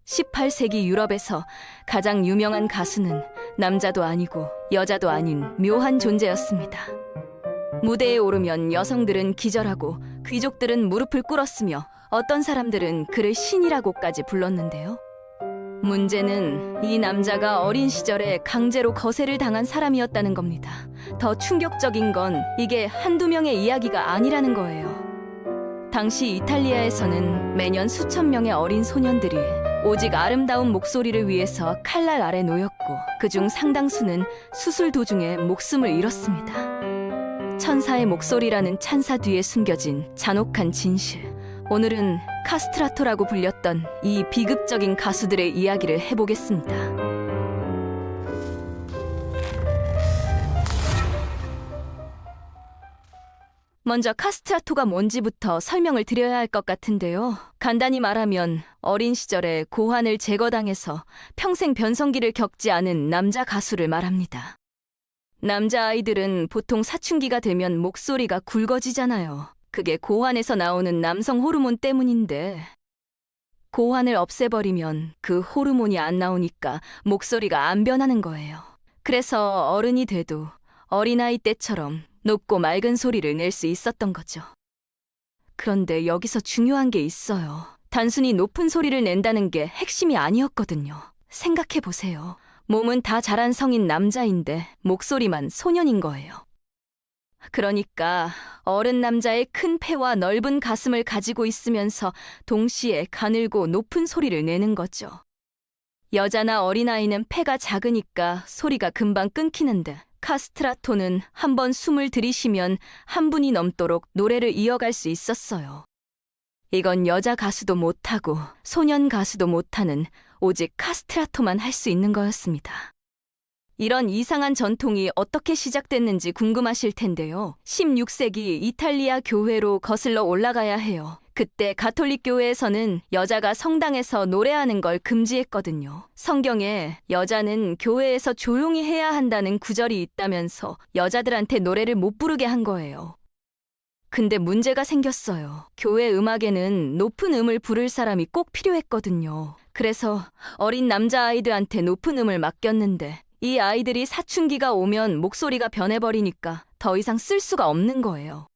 18세기 유럽에서 가장 유명한 가수는 남자도 아니고 여자도 아닌 묘한 존재였습니다. 무대에 오르면 여성들은 기절하고 귀족들은 무릎을 꿇었으며 어떤 사람들은 그를 신이라고까지 불렀는데요. 문제는 이 남자가 어린 시절에 강제로 거세를 당한 사람이었다는 겁니다. 더 충격적인 건 이게 한두 명의 이야기가 아니라는 거예요. 당시 이탈리아에서는 매년 수천 명의 어린 소년들이 오직 아름다운 목소리를 위해서 칼날 아래 놓였고 그중 상당수는 수술 도중에 목숨을 잃었습니다. 천사의 목소리라는 찬사 뒤에 숨겨진 잔혹한 진실. 오늘은 카스트라토라고 불렸던 이 비극적인 가수들의 이야기를 해보겠습니다. 먼저 카스트라토가 뭔지부터 설명을 드려야 할 것 같은데요. 간단히 말하면 어린 시절에 고환을 제거당해서 평생 변성기를 겪지 않은 남자 가수를 말합니다. 남자아이들은 보통 사춘기가 되면 목소리가 굵어지잖아요. 그게 고환에서 나오는 남성 호르몬 때문인데 고환을 없애버리면 그 호르몬이 안 나오니까 목소리가 안 변하는 거예요. 그래서 어른이 돼도 어린아이 때처럼 높고 맑은 소리를 낼 수 있었던 거죠. 그런데 여기서 중요한 게 있어요. 단순히 높은 소리를 낸다는 게 핵심이 아니었거든요. 생각해보세요. 몸은 다 자란 성인 남자인데 목소리만 소년인 거예요. 그러니까 어른 남자의 큰 폐와 넓은 가슴을 가지고 있으면서 동시에 가늘고 높은 소리를 내는 거죠. 여자나 어린아이는 폐가 작으니까 소리가 금방 끊기는데 카스트라토는 한번 숨을 들이쉬면 한 분이 넘도록 노래를 이어갈 수 있었어요. 이건 여자 가수도 못하고 소년 가수도 못하는 오직 카스트라토만 할 수 있는 거였습니다. 이런 이상한 전통이 어떻게 시작됐는지 궁금하실 텐데요. 16세기 이탈리아 교회로 거슬러 올라가야 해요. 그때 가톨릭 교회에서는 여자가 성당에서 노래하는 걸 금지했거든요. 성경에 여자는 교회에서 조용히 해야 한다는 구절이 있다면서 여자들한테 노래를 못 부르게 한 거예요. 근데 문제가 생겼어요. 교회 음악에는 높은 음을 부를 사람이 꼭 필요했거든요. 그래서 어린 남자아이들한테 높은 음을 맡겼는데 이 아이들이 사춘기가 오면 목소리가 변해버리니까 더 이상 쓸 수가 없는 거예요.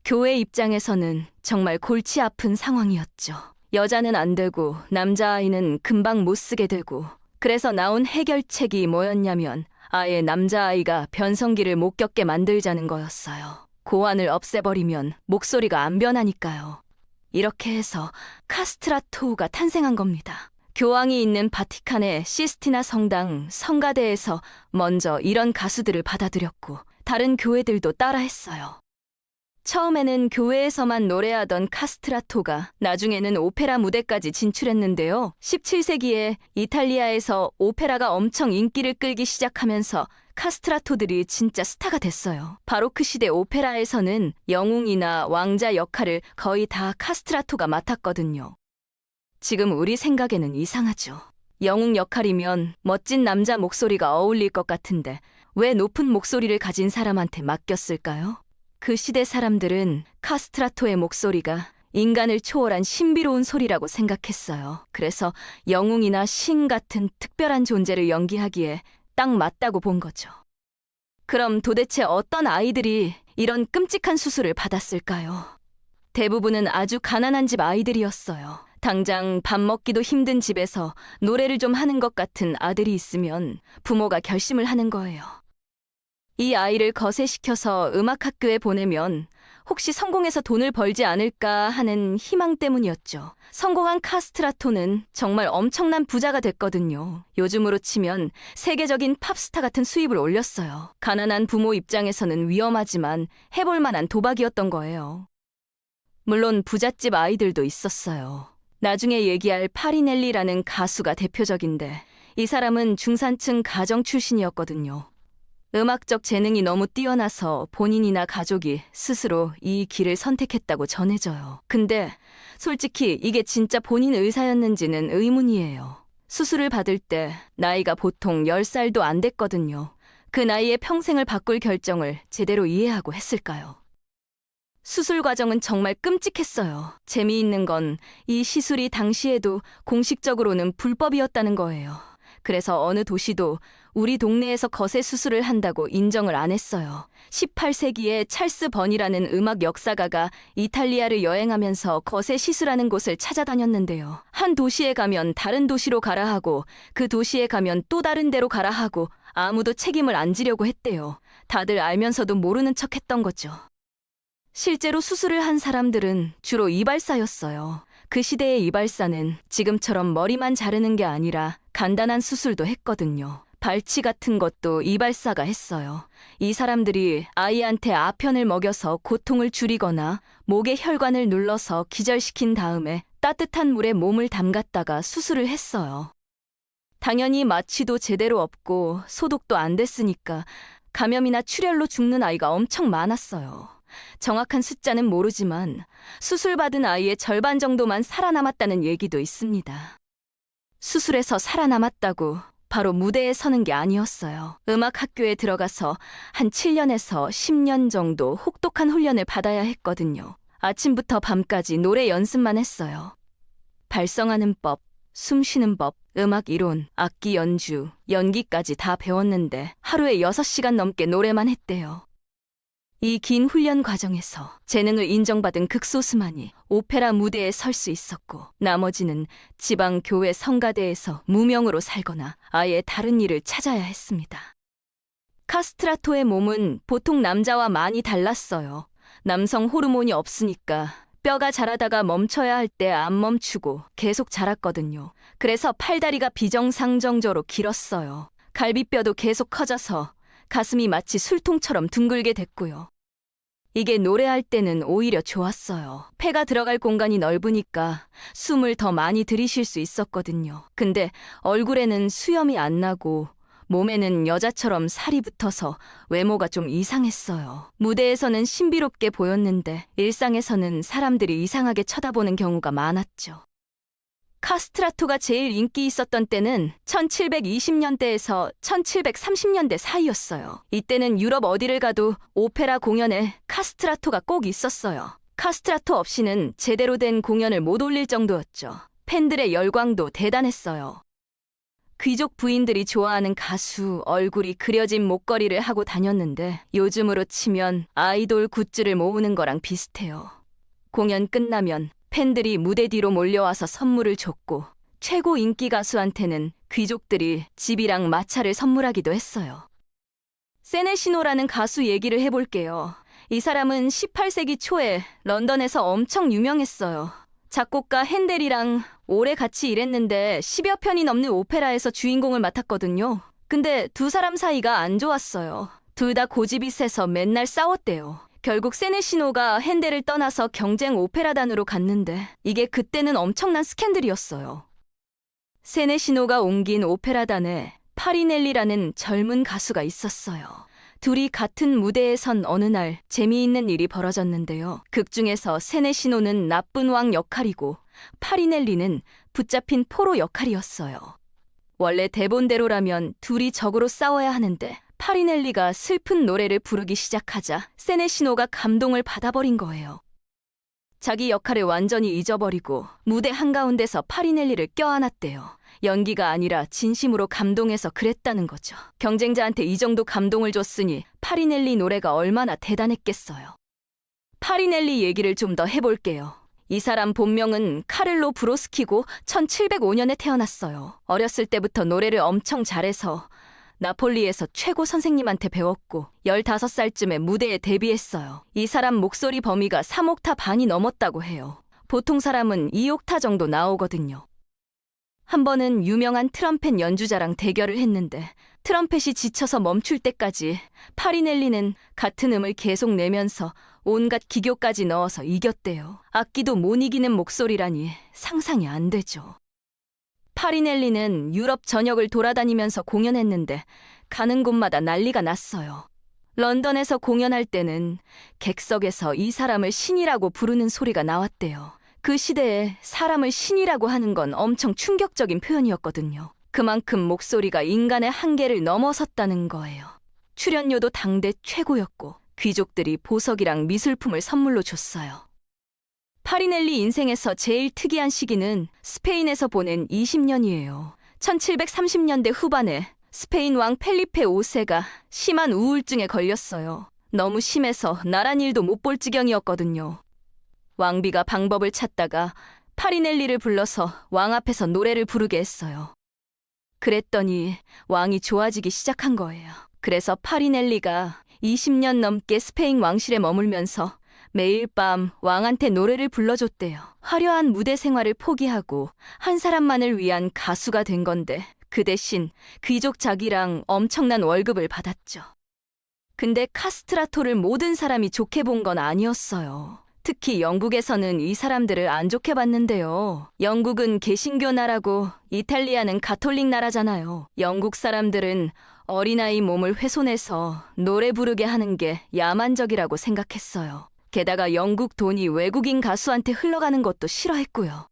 교회 입장에서는 정말 골치 아픈 상황이었죠. 여자는 안 되고 남자아이는 금방 못 쓰게 되고 그래서 나온 해결책이 뭐였냐면 아예 남자아이가 변성기를 못 겪게 만들자는 거였어요. 고환을 없애버리면 목소리가 안 변하니까요. 이렇게 해서 카스트라토가 탄생한 겁니다. 교황이 있는 바티칸의 시스티나 성당 성가대에서 먼저 이런 가수들을 받아들였고 다른 교회들도 따라했어요. 처음에는 교회에서만 노래하던 카스트라토가 나중에는 오페라 무대까지 진출했는데요. 17세기에 이탈리아에서 오페라가 엄청 인기를 끌기 시작하면서 카스트라토들이 진짜 스타가 됐어요. 바로크 시대 오페라에서는 영웅이나 왕자 역할을 거의 다 카스트라토가 맡았거든요. 지금 우리 생각에는 이상하죠. 영웅 역할이면 멋진 남자 목소리가 어울릴 것 같은데 왜 높은 목소리를 가진 사람한테 맡겼을까요? 그 시대 사람들은 카스트라토의 목소리가 인간을 초월한 신비로운 소리라고 생각했어요. 그래서 영웅이나 신 같은 특별한 존재를 연기하기에 딱 맞다고 본 거죠. 그럼 도대체 어떤 아이들이 이런 끔찍한 수술을 받았을까요? 대부분은 아주 가난한 집 아이들이었어요. 당장 밥 먹기도 힘든 집에서 노래를 좀 하는 것 같은 아들이 있으면 부모가 결심을 하는 거예요. 이 아이를 거세시켜서 음악학교에 보내면 혹시 성공해서 돈을 벌지 않을까 하는 희망 때문이었죠. 성공한 카스트라토는 정말 엄청난 부자가 됐거든요. 요즘으로 치면 세계적인 팝스타 같은 수입을 올렸어요. 가난한 부모 입장에서는 위험하지만 해볼 만한 도박이었던 거예요. 물론 부잣집 아이들도 있었어요. 나중에 얘기할 파리넬리라는 가수가 대표적인데 이 사람은 중산층 가정 출신이었거든요. 음악적 재능이 너무 뛰어나서 본인이나 가족이 스스로 이 길을 선택했다고 전해져요. 근데 솔직히 이게 진짜 본인 의사였는지는 의문이에요. 수술을 받을 때 나이가 보통 10살도 안 됐거든요. 그 나이에 평생을 바꿀 결정을 제대로 이해하고 했을까요? 수술 과정은 정말 끔찍했어요. 재미있는 건 이 시술이 당시에도 공식적으로는 불법이었다는 거예요. 그래서 어느 도시도 우리 동네에서 거세 수술을 한다고 인정을 안 했어요. 18세기에 찰스 번이라는 음악 역사가가 이탈리아를 여행하면서 거세 시술하는 곳을 찾아다녔는데요. 한 도시에 가면 다른 도시로 가라 하고 그 도시에 가면 또 다른 데로 가라 하고 아무도 책임을 안 지려고 했대요. 다들 알면서도 모르는 척 했던 거죠. 실제로 수술을 한 사람들은 주로 이발사였어요. 그 시대의 이발사는 지금처럼 머리만 자르는 게 아니라 간단한 수술도 했거든요. 발치 같은 것도 이발사가 했어요. 이 사람들이 아이한테 아편을 먹여서 고통을 줄이거나 목에 혈관을 눌러서 기절시킨 다음에 따뜻한 물에 몸을 담갔다가 수술을 했어요. 당연히 마취도 제대로 없고 소독도 안 됐으니까 감염이나 출혈로 죽는 아이가 엄청 많았어요. 정확한 숫자는 모르지만 수술받은 아이의 절반 정도만 살아남았다는 얘기도 있습니다. 수술에서 살아남았다고 바로 무대에 서는 게 아니었어요. 음악학교에 들어가서 한 7년에서 10년 정도 혹독한 훈련을 받아야 했거든요. 아침부터 밤까지 노래 연습만 했어요. 발성하는 법, 숨 쉬는 법, 음악 이론, 악기 연주, 연기까지 다 배웠는데 하루에 6시간 넘게 노래만 했대요. 이 긴 훈련 과정에서 재능을 인정받은 극소수만이 오페라 무대에 설 수 있었고 나머지는 지방 교회 성가대에서 무명으로 살거나 아예 다른 일을 찾아야 했습니다. 카스트라토의 몸은 보통 남자와 많이 달랐어요. 남성 호르몬이 없으니까 뼈가 자라다가 멈춰야 할 때 안 멈추고 계속 자랐거든요. 그래서 팔다리가 비정상정저로 길었어요. 갈비뼈도 계속 커져서 가슴이 마치 술통처럼 둥글게 됐고요. 이게 노래할 때는 오히려 좋았어요. 폐가 들어갈 공간이 넓으니까 숨을 더 많이 들이쉴 수 있었거든요. 근데 얼굴에는 수염이 안 나고 몸에는 여자처럼 살이 붙어서 외모가 좀 이상했어요. 무대에서는 신비롭게 보였는데 일상에서는 사람들이 이상하게 쳐다보는 경우가 많았죠. 카스트라토가 제일 인기 있었던 때는 1720년대에서 1730년대 사이였어요. 이때는 유럽 어디를 가도 오페라 공연에 카스트라토가 꼭 있었어요. 카스트라토 없이는 제대로 된 공연을 못 올릴 정도였죠. 팬들의 열광도 대단했어요. 귀족 부인들이 좋아하는 가수 얼굴이 그려진 목걸이를 하고 다녔는데 요즘으로 치면 아이돌 굿즈를 모으는 거랑 비슷해요. 공연 끝나면 팬들이 무대 뒤로 몰려와서 선물을 줬고 최고 인기 가수한테는 귀족들이 집이랑 마차를 선물하기도 했어요. 세네시노라는 가수 얘기를 해볼게요. 이 사람은 18세기 초에 런던에서 엄청 유명했어요. 작곡가 핸델이랑 오래 같이 일했는데 10여 편이 넘는 오페라에서 주인공을 맡았거든요. 근데 두 사람 사이가 안 좋았어요. 둘 다 고집이 세서 맨날 싸웠대요. 결국 세네시노가 핸델을 떠나서 경쟁 오페라단으로 갔는데 이게 그때는 엄청난 스캔들이었어요. 세네시노가 옮긴 오페라단에 파리넬리라는 젊은 가수가 있었어요. 둘이 같은 무대에 선 어느 날 재미있는 일이 벌어졌는데요. 극 중에서 세네시노는 나쁜 왕 역할이고 파리넬리는 붙잡힌 포로 역할이었어요. 원래 대본대로라면 둘이 적으로 싸워야 하는데 파리넬리가 슬픈 노래를 부르기 시작하자 세네시노가 감동을 받아버린 거예요. 자기 역할을 완전히 잊어버리고 무대 한가운데서 파리넬리를 껴안았대요. 연기가 아니라 진심으로 감동해서 그랬다는 거죠. 경쟁자한테 이 정도 감동을 줬으니 파리넬리 노래가 얼마나 대단했겠어요. 파리넬리 얘기를 좀 더 해볼게요. 이 사람 본명은 카를로 브로스키고 1705년에 태어났어요. 어렸을 때부터 노래를 엄청 잘해서 나폴리에서 최고 선생님한테 배웠고 15살쯤에 무대에 데뷔했어요. 이 사람 목소리 범위가 3옥타 반이 넘었다고 해요. 보통 사람은 2옥타 정도 나오거든요. 한 번은 유명한 트럼펫 연주자랑 대결을 했는데 트럼펫이 지쳐서 멈출 때까지 파리넬리는 같은 음을 계속 내면서 온갖 기교까지 넣어서 이겼대요. 악기도 못 이기는 목소리라니 상상이 안 되죠. 파리넬리는 유럽 전역을 돌아다니면서 공연했는데 가는 곳마다 난리가 났어요. 런던에서 공연할 때는 객석에서 이 사람을 신이라고 부르는 소리가 나왔대요. 그 시대에 사람을 신이라고 하는 건 엄청 충격적인 표현이었거든요. 그만큼 목소리가 인간의 한계를 넘어섰다는 거예요. 출연료도 당대 최고였고 귀족들이 보석이랑 미술품을 선물로 줬어요. 파리넬리 인생에서 제일 특이한 시기는 스페인에서 보낸 20년이에요. 1730년대 후반에 스페인 왕 펠리페 5세가 심한 우울증에 걸렸어요. 너무 심해서 나란 일도 못 볼 지경이었거든요. 왕비가 방법을 찾다가 파리넬리를 불러서 왕 앞에서 노래를 부르게 했어요. 그랬더니 왕이 좋아지기 시작한 거예요. 그래서 파리넬리가 20년 넘게 스페인 왕실에 머물면서 매일 밤 왕한테 노래를 불러줬대요. 화려한 무대 생활을 포기하고 한 사람만을 위한 가수가 된 건데 그 대신 귀족 자기랑 엄청난 월급을 받았죠. 근데 카스트라토를 모든 사람이 좋게 본 건 아니었어요. 특히 영국에서는 이 사람들을 안 좋게 봤는데요. 영국은 개신교 나라고 이탈리아는 가톨릭 나라잖아요. 영국 사람들은 어린아이 몸을 훼손해서 노래 부르게 하는 게 야만적이라고 생각했어요. 게다가 영국 돈이 외국인 가수한테 흘러가는 것도 싫어했고요.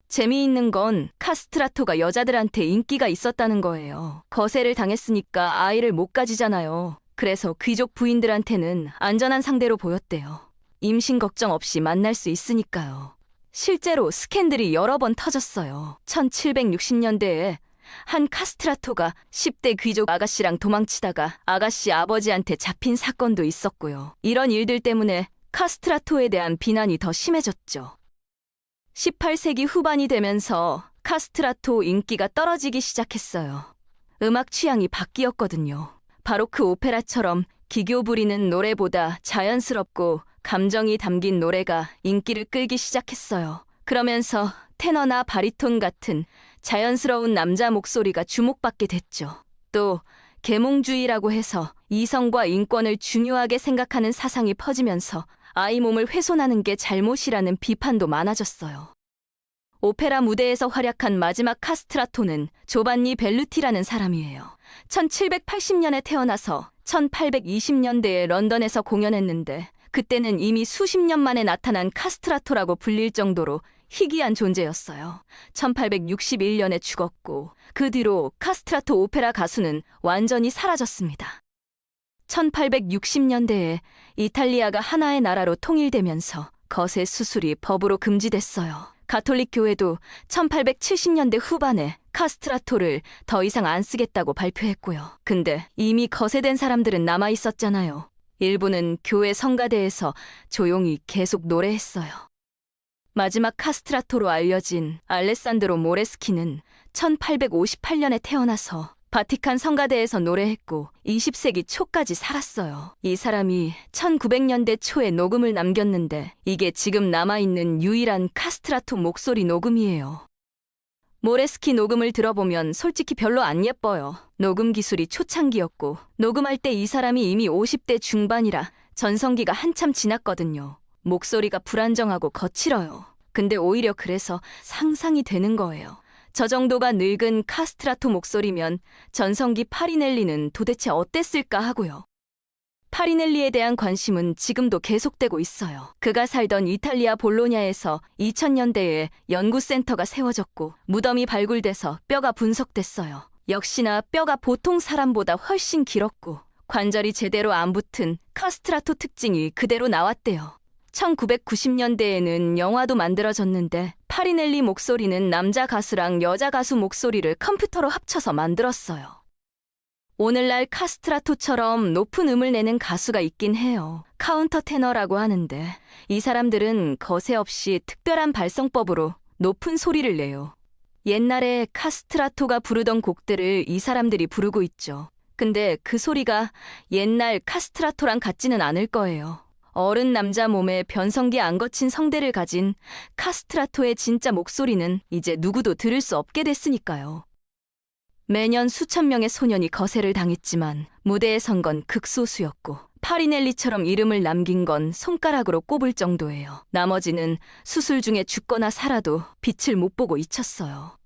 재미있는 건 카스트라토가 여자들한테 인기가 있었다는 거예요. 거세를 당했으니까 아이를 못 가지잖아요. 그래서 귀족 부인들한테는 안전한 상대로 보였대요. 임신 걱정 없이 만날 수 있으니까요. 실제로 스캔들이 여러 번 터졌어요. 1760년대에 한 카스트라토가 10대 귀족 아가씨랑 도망치다가 아가씨 아버지한테 잡힌 사건도 있었고요. 이런 일들 때문에 카스트라토에 대한 비난이 더 심해졌죠. 18세기 후반이 되면서 카스트라토 인기가 떨어지기 시작했어요. 음악 취향이 바뀌었거든요. 바로크 오페라처럼 기교 부리는 노래보다 자연스럽고 감정이 담긴 노래가 인기를 끌기 시작했어요. 그러면서 테너나 바리톤 같은 자연스러운 남자 목소리가 주목받게 됐죠. 또 계몽주의라고 해서 이성과 인권을 중요하게 생각하는 사상이 퍼지면서 아이 몸을 훼손하는 게 잘못이라는 비판도 많아졌어요. 오페라 무대에서 활약한 마지막 카스트라토는 조반니 벨루티라는 사람이에요. 1780년에 태어나서 1820년대에 런던에서 공연했는데 그때는 이미 수십 년 만에 나타난 카스트라토라고 불릴 정도로 희귀한 존재였어요. 1861년에 죽었고 그 뒤로 카스트라토 오페라 가수는 완전히 사라졌습니다. 1860년대에 이탈리아가 하나의 나라로 통일되면서 거세 수술이 법으로 금지됐어요. 가톨릭 교회도 1870년대 후반에 카스트라토를 더 이상 안 쓰겠다고 발표했고요. 근데 이미 거세된 사람들은 남아있었잖아요. 일부는 교회 성가대에서 조용히 계속 노래했어요. 마지막 카스트라토로 알려진 알레산드로 모레스키는 1858년에 태어나서 바티칸 성가대에서 노래했고 20세기 초까지 살았어요. 이 사람이 1900년대 초에 녹음을 남겼는데 이게 지금 남아있는 유일한 카스트라토 목소리 녹음이에요. 모레스키 녹음을 들어보면 솔직히 별로 안 예뻐요. 녹음 기술이 초창기였고 녹음할 때 이 사람이 이미 50대 중반이라 전성기가 한참 지났거든요. 목소리가 불안정하고 거칠어요. 근데 오히려 그래서 상상이 되는 거예요. 저 정도가 늙은 카스트라토 목소리면 전성기 파리넬리는 도대체 어땠을까 하고요. 파리넬리에 대한 관심은 지금도 계속되고 있어요. 그가 살던 이탈리아 볼로냐에서 2000년대에 연구센터가 세워졌고 무덤이 발굴돼서 뼈가 분석됐어요. 역시나 뼈가 보통 사람보다 훨씬 길었고 관절이 제대로 안 붙은 카스트라토 특징이 그대로 나왔대요. 1990년대에는 영화도 만들어졌는데 파리넬리 목소리는 남자 가수랑 여자 가수 목소리를 컴퓨터로 합쳐서 만들었어요. 오늘날 카스트라토처럼 높은 음을 내는 가수가 있긴 해요. 카운터 테너라고 하는데 이 사람들은 거세 없이 특별한 발성법으로 높은 소리를 내요. 옛날에 카스트라토가 부르던 곡들을 이 사람들이 부르고 있죠. 근데 그 소리가 옛날 카스트라토랑 같지는 않을 거예요. 어른 남자 몸에 변성기 안 거친 성대를 가진 카스트라토의 진짜 목소리는 이제 누구도 들을 수 없게 됐으니까요. 매년 수천 명의 소년이 거세를 당했지만 무대에 선 건 극소수였고 파리넬리처럼 이름을 남긴 건 손가락으로 꼽을 정도예요. 나머지는 수술 중에 죽거나 살아도 빛을 못 보고 잊혔어요.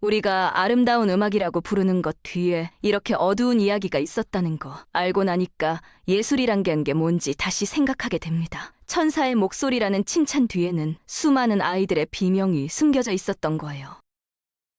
우리가 아름다운 음악이라고 부르는 것 뒤에 이렇게 어두운 이야기가 있었다는 거 알고 나니까 예술이란 게 뭔지 다시 생각하게 됩니다. 천사의 목소리라는 칭찬 뒤에는 수많은 아이들의 비명이 숨겨져 있었던 거예요.